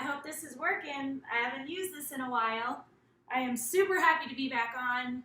hope this is working. I haven't used this in a while. I am super happy to be back on.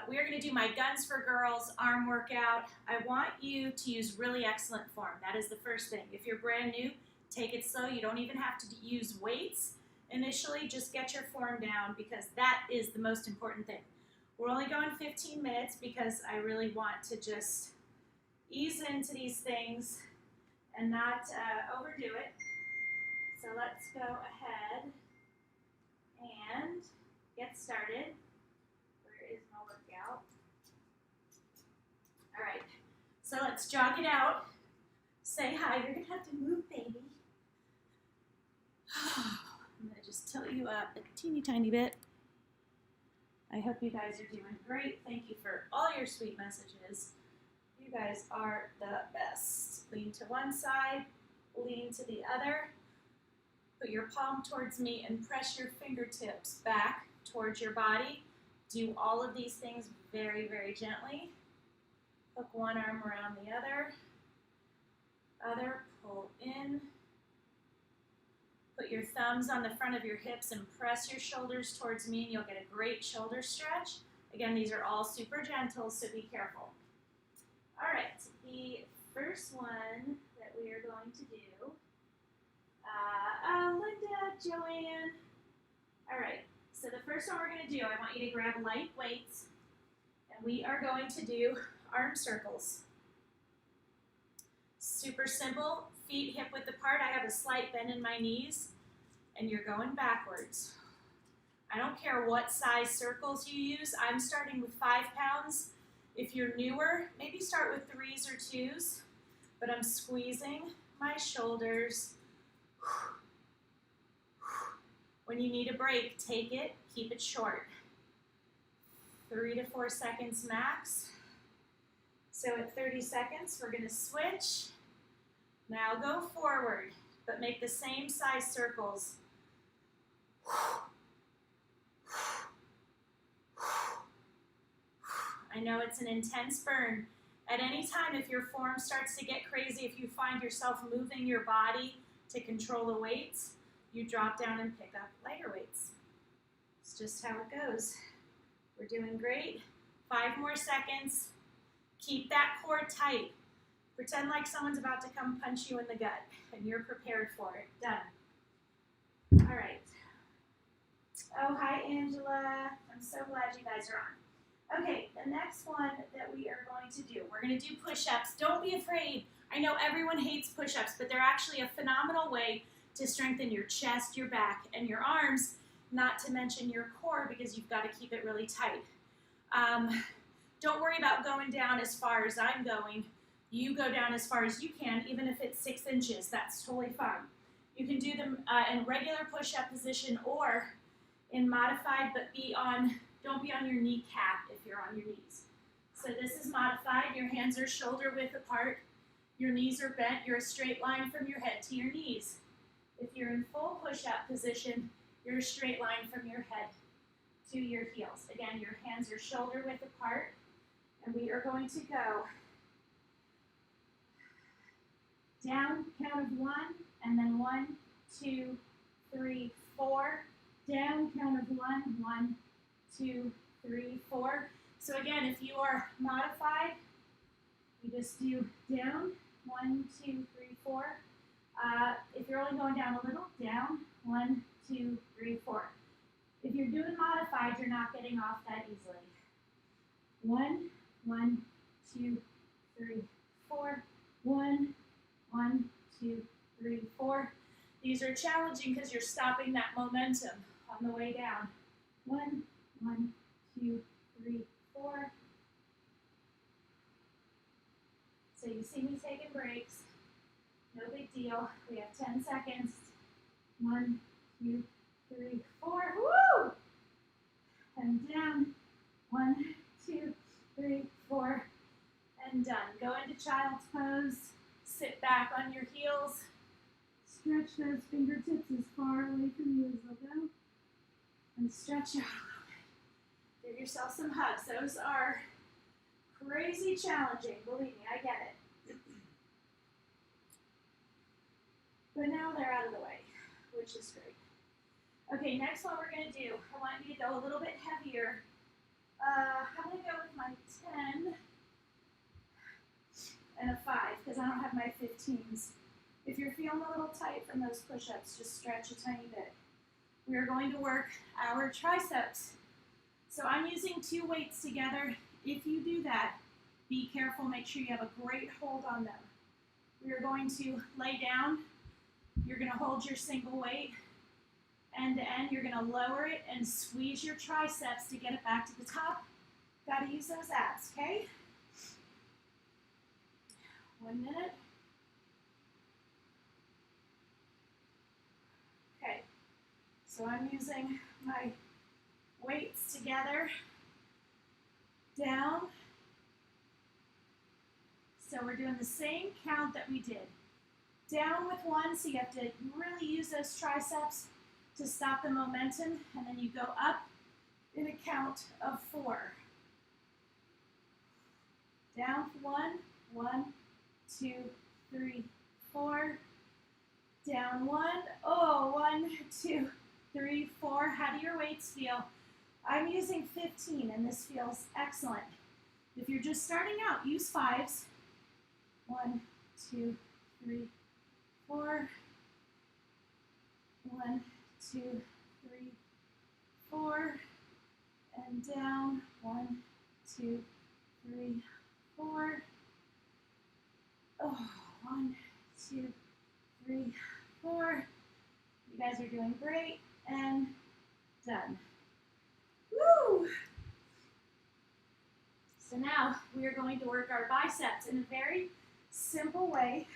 We are going to do my Guns for Girls arm workout. I want you to use really excellent form. That is the first thing. If you're brand new, take it slow. You don't even have to use weights initially. Just get your form down because that is the most important thing. We're only going 15 minutes because I really want to just ease into these things and not overdo it. So let's go ahead and get started. Where is my workout? All right, so let's jog it out. Say hi. You're gonna have to move, baby. I'm gonna just tilt you up a teeny tiny bit. I hope you guys are doing great. Thank you for all your sweet messages. You guys are the best. Lean to one side, lean to the other. Put your palm towards me and press your fingertips back towards your body. Do all of these things very, very gently. Hook one arm around the other. Other, pull in. Put your thumbs on the front of your hips and press your shoulders towards me and you'll get a great shoulder stretch. Again, these are all super gentle, so be careful. All right, the first one that we are going to do, Linda, Joanne. All right, so the first one we're going to do, I want you to grab light weights, and we are going to do arm circles. Super simple, feet hip width apart. I have a slight bend in my knees, and you're going backwards. I don't care what size circles you use. I'm starting with 5 pounds. If you're newer, maybe start with 3s or 2s, but I'm squeezing my shoulders. When you need a break, take it, keep it short. 3 to 4 seconds max. So at 30 seconds, we're gonna switch. Now go forward, but make the same size circles. I know it's an intense burn. At any time, if your form starts to get crazy, if you find yourself moving your body to control the weights, you drop down and pick up lighter weights. It's just how it goes. We're doing great. 5 more seconds. Keep that core tight. Pretend like someone's about to come punch you in the gut, and you're prepared for it. Done. All right. Oh, hi, Angela. I'm so glad you guys are on. Okay, the next one that we are going to do, we're going to do push-ups. Don't be afraid. I know everyone hates push-ups, but they're actually a phenomenal way to strengthen your chest, your back, and your arms, not to mention your core because you've got to keep it really tight. Don't worry about going down as far as I'm going. You go down as far as you can, even if it's 6 inches. That's totally fine. You can do them in regular push-up position or in modified, but don't be on your kneecap if you're on your knees. So this is modified. Your hands are shoulder width apart. Your knees are bent. You're a straight line from your head to your knees. If you're in full push-up position, you're a straight line from your head to your heels. Again, your hands are shoulder width apart, and we are going to go down, count of 1, and then 1, 2, 3, 4. Down, count of 1, 1, 2, 3, 4. So again, if you are modified, you just do down, 1, 2, 3, 4. If you're only going down a little, down, 1, 2, 3, 4. If you're doing modified, you're not getting off that easily. 1, 1, 2, 3, 4. 1, 1, 2, 3, 4. These are challenging because you're stopping that momentum on the way down. 1, 1, 2, 3, 4. So you see me taking breaks. No big deal. We have 10 seconds. 1, 2, 3, 4. Woo! And down. 1, 2, 3, 4. And done. Go into child's pose. Sit back on your heels. Stretch those fingertips as far away from you as they'll go. And stretch out a little bit. Give yourself some hugs. Those are crazy challenging. Believe me, I get it. But now they're out of the way. which is great. Okay, next one we're going to do, I want you to go a little bit heavier. I'm going to go with my 10 and a 5 because I don't have my 15s. If you're feeling a little tight from those push-ups, just stretch a tiny bit. We are going to work our triceps. So I'm using 2 weights together. If you do that, be careful, make sure you have a great hold on them. We are going to lay down. You're going to hold your single weight. End to end, you're going to lower it and squeeze your triceps to get it back to the top. Got to use those abs, okay? 1 minute. Okay, so I'm using my weights together, down. So we're doing the same count that we did. Down with 1, so you have to really use those triceps to stop the momentum, and then you go up in a count of 4. Down 1, 1, 2, 3, 4. Down 1, oh, 1, 2, 3, 4. How do your weights feel? I'm using 15, and this feels excellent. If you're just starting out, use 5s. 1, 2, 3, 4. 1, 2, 3, 4, and down. 1, 2, 3, 4. Oh, 1, 2, 3, 4. You guys are doing great, and done. Woo! So now we are going to work our biceps in a very simple way.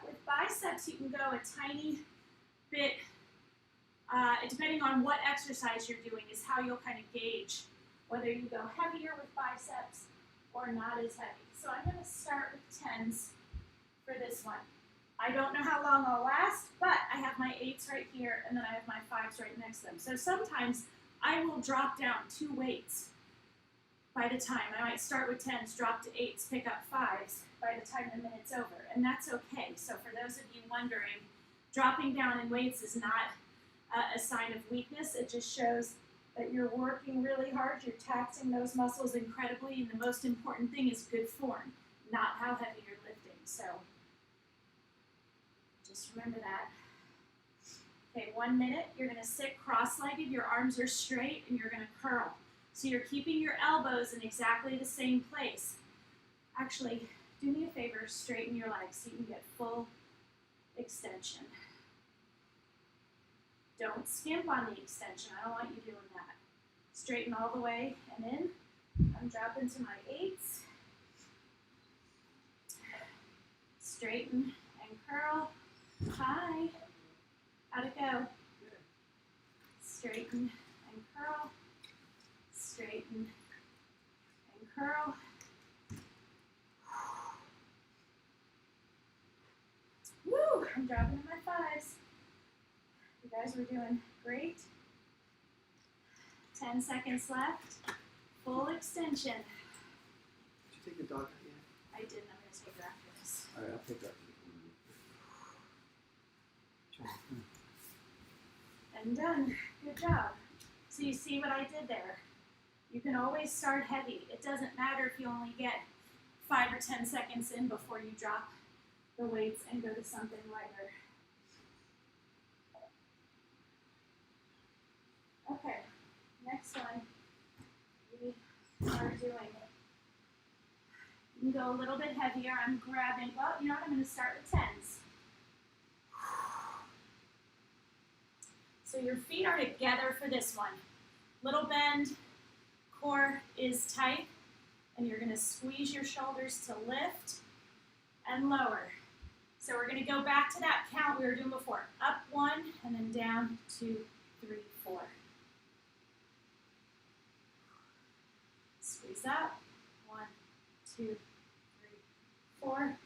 With biceps, you can go a tiny bit, depending on what exercise you're doing, is how you'll kind of gauge whether you go heavier with biceps or not as heavy. So I'm going to start with 10s for this one. I don't know how long I'll last, but I have my 8s right here, and then I have my 5s right next to them. So sometimes I will drop down 2 weights by the time. I might start with 10s, drop to 8s, pick up 5s by the time the minute's over, and that's okay. So for those of you wondering, dropping down in weights is not a sign of weakness. It just shows that you're working really hard, you're taxing those muscles incredibly, and the most important thing is good form, not how heavy you're lifting. So just remember that. Okay, 1 minute. You're going to sit cross-legged, your arms are straight, and you're going to curl. So you're keeping your elbows in exactly the same place. Actually, do me a favor, straighten your legs so you can get full extension. Don't skimp on the extension. I don't want you doing that. Straighten all the way and in. I'm dropping to my 8s. Straighten and curl. Hi. How'd it go? Straighten and curl. Straighten and curl. Woo! I'm dropping to my 5s. You guys were doing great. 10 seconds left. Full extension. Did you take the dog out yet? I didn't. I'm going to take her after this. All right, I'll take that. And done. Good job. So you see what I did there? You can always start heavy. It doesn't matter if you only get 5 or 10 seconds in before you drop the weights and go to something lighter. Okay, next one, we are doing it. You can go a little bit heavier. I'm grabbing, well, you know what, I'm going to start with 10s. So your feet are together for this one. Little bend, core is tight, and you're going to squeeze your shoulders to lift and lower. So we're going to go back to that count we were doing before. Up 1, and then down 2, 3, 4. Squeeze up. 1, 2, 3, 4.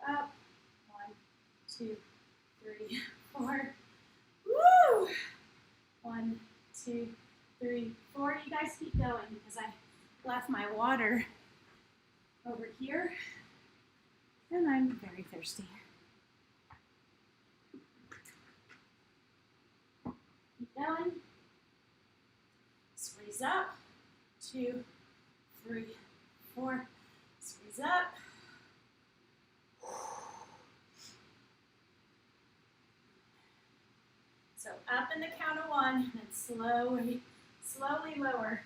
Up. 1, 2, 3, 4. Woo! 1, 2, 3, 4. You guys keep going because I left my water over here and I'm very thirsty. 2, 3, 4. Squeeze up. So up in the count of 1, and then slowly lower.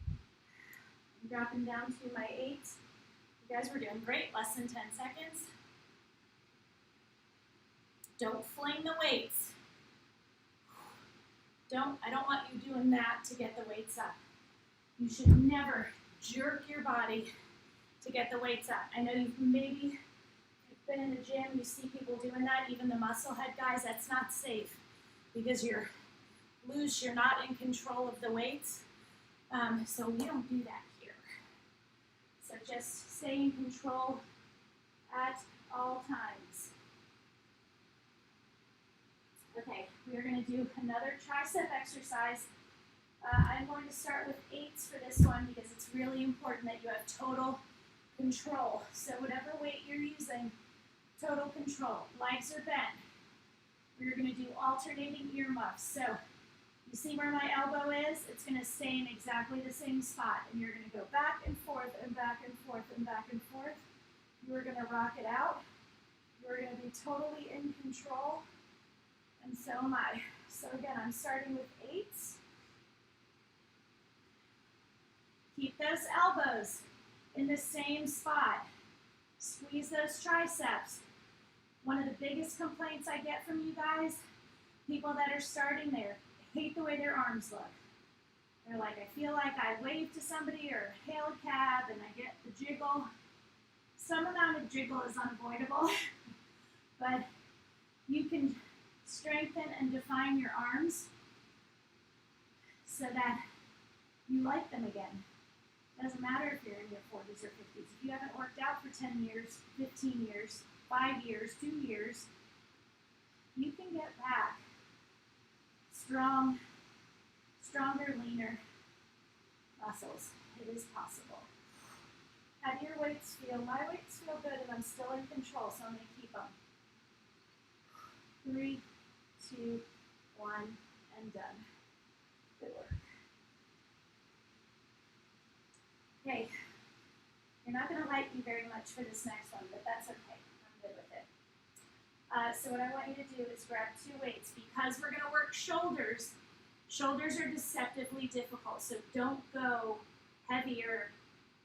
I'm dropping down to my 8. You guys were doing great, less than 10 seconds. Don't fling the weights. I don't want you doing that to get the weights up. You should never jerk your body to get the weights up. I know you've maybe been in the gym, you see people doing that, even the muscle head guys. That's not safe because you're loose, you're not in control of the weights. So we don't do that here. So just stay in control at all times. Okay, we are going to do another tricep exercise. I'm going to start with 8s for this one because it's really important that you have total control. So whatever weight you're using, total control. Legs are bent. We're going to do alternating earmuffs. So you see where my elbow is? It's going to stay in exactly the same spot. And you're going to go back and forth and back and forth and back and forth. You're going to rock it out. You're going to be totally in control. And so am I. So again, I'm starting with 8s. Keep those elbows in the same spot. Squeeze those triceps. One of the biggest complaints I get from you guys, people that are starting there, hate the way their arms look. They're like, I feel like I wave to somebody or hail a cab and I get the jiggle. Some amount of jiggle is unavoidable, but you can strengthen and define your arms so that you like them again. It doesn't matter if you're in your 40s or 50s. If you haven't worked out for 10 years, 15 years, 5 years, 2 years, you can get back stronger, leaner muscles. It is possible. How do your weights feel? My weights feel good and I'm still in control, so I'm going to keep them. 3, 2, 1, and done. Good work. Okay, you're not going to like me very much for this next one, but that's okay. I'm good with it. So what I want you to do is grab 2 weights. Because we're going to work shoulders, shoulders are deceptively difficult, so don't go heavier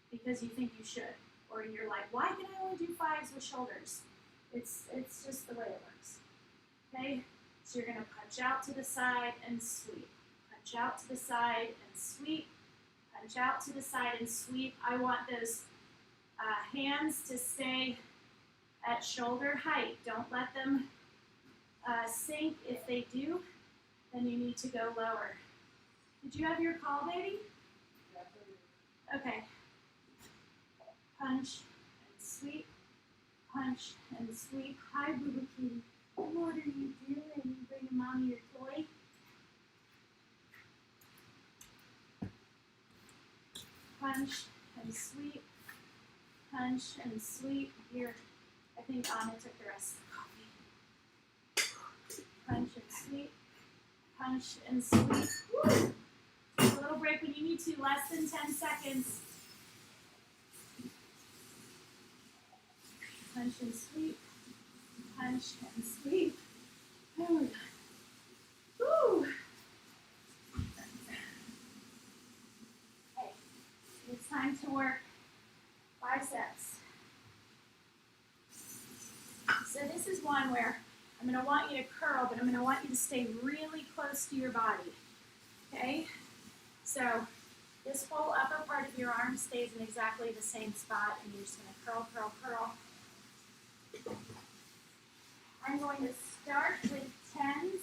because you think you should. Or you're like, why can I only do 5s with shoulders? It's just the way it works. Okay, so you're going to punch out to the side and sweep. Punch out to the side and sweep. Punch out to the side and sweep. I want those hands to stay at shoulder height. Don't let them sink. If they do, then you need to go lower. Did you have your call, baby? Okay. Punch and sweep. Punch and sweep. Hi, Boo-Boo Kitty. What are you doing? You bringing mommy your toy? Punch and sweep. Punch and sweep. Here, I think Anna took the rest of the coffee. Punch and sweep. Punch and sweep. Woo! Take a little break when you need to, less than 10 seconds. Punch and sweep. Punch and sweep. There we go. Woo! Okay, it's time to work biceps. So this is one where I'm going to want you to curl, but I'm going to want you to stay really close to your body. Okay? So this whole upper part of your arm stays in exactly the same spot, and you're just going to curl, curl, curl. I'm going to start with 10s.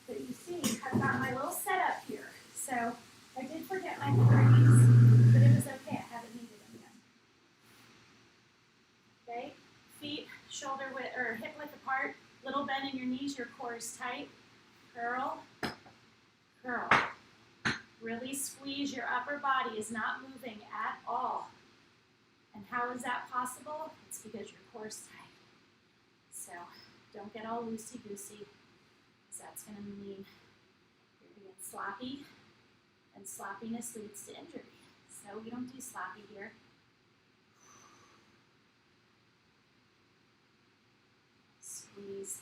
So you see, I've got my little setup here. So I did forget my 30s, but it was okay. I haven't needed them yet. Okay? Feet shoulder width or hip width apart. Little bend in your knees. Your core is tight. Curl, curl. Really squeeze. Your upper body is not moving at all. And how is that possible? It's because your core is tight. So don't get all loosey-goosey, because that's going to mean you're being sloppy And sloppiness leads to injury. So we don't do sloppy here. Squeeze,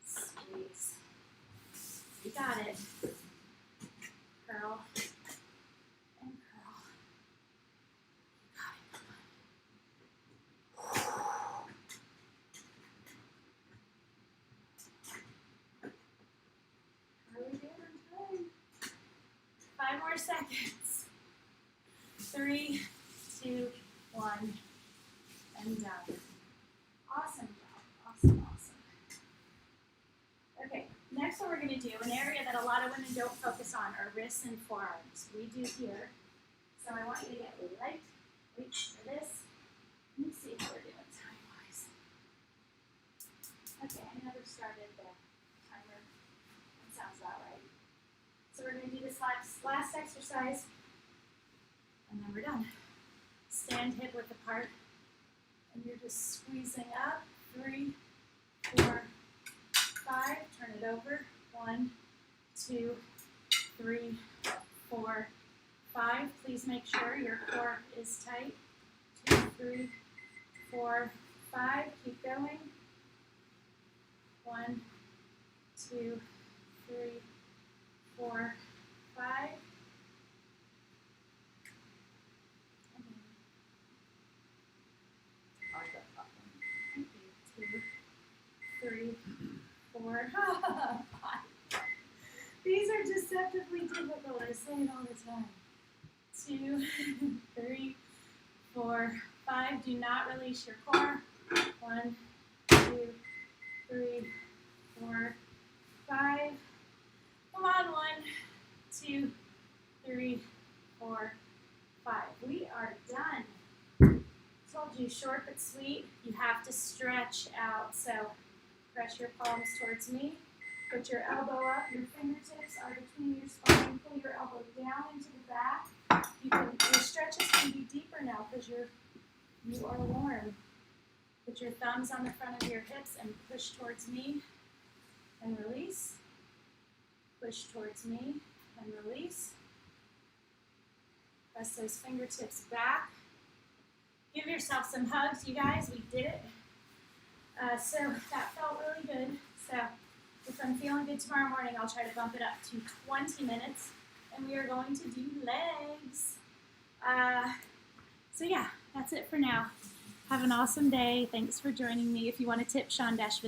squeeze. You got it. Curl and curl. You got it. Are we there in time? 5 more seconds. 3, 2, 1, and done. Awesome job. Awesome, awesome. Okay, next what we're going to do, an area that a lot of women don't focus on are wrists and forearms. We do here. So I want you to get light weights for this. Let me see how we're doing time-wise. Okay, I never started the timer. That sounds about right. So we're going to do this last exercise, and then we're done. Stand hip width apart, and you're just squeezing up. 3, 4, 5. Turn it over. 1, 2, 3, 4, 5. Please make sure your core is tight. 2, 3, 4, 5. Keep going. 1, 2, 3, 4, 5. Thank you. 2, 3, 4, 5. These are deceptively difficult. I say it all the time. 2, 3, 4, 5. Do not release your core. 1, 2, 3, 4, 5. Come on, 1, 2, 3, 4, 5. We are done. Told you, short but sweet. You have to stretch out. So press your palms towards me. Put your elbow up. Your fingertips are between your spine. Pull your elbow down into the back. Your stretches can be deeper now because you are warm. Put your thumbs on the front of your hips and push towards me and release. Push towards me and release. Press those fingertips back. Give yourself some hugs, you guys. We did it. So that felt really good. So if I'm feeling good tomorrow morning, I'll try to bump it up to 20 minutes. And we are going to do legs. So yeah, that's it for now. Have an awesome day. Thanks for joining me. If you want to tip Sean Dash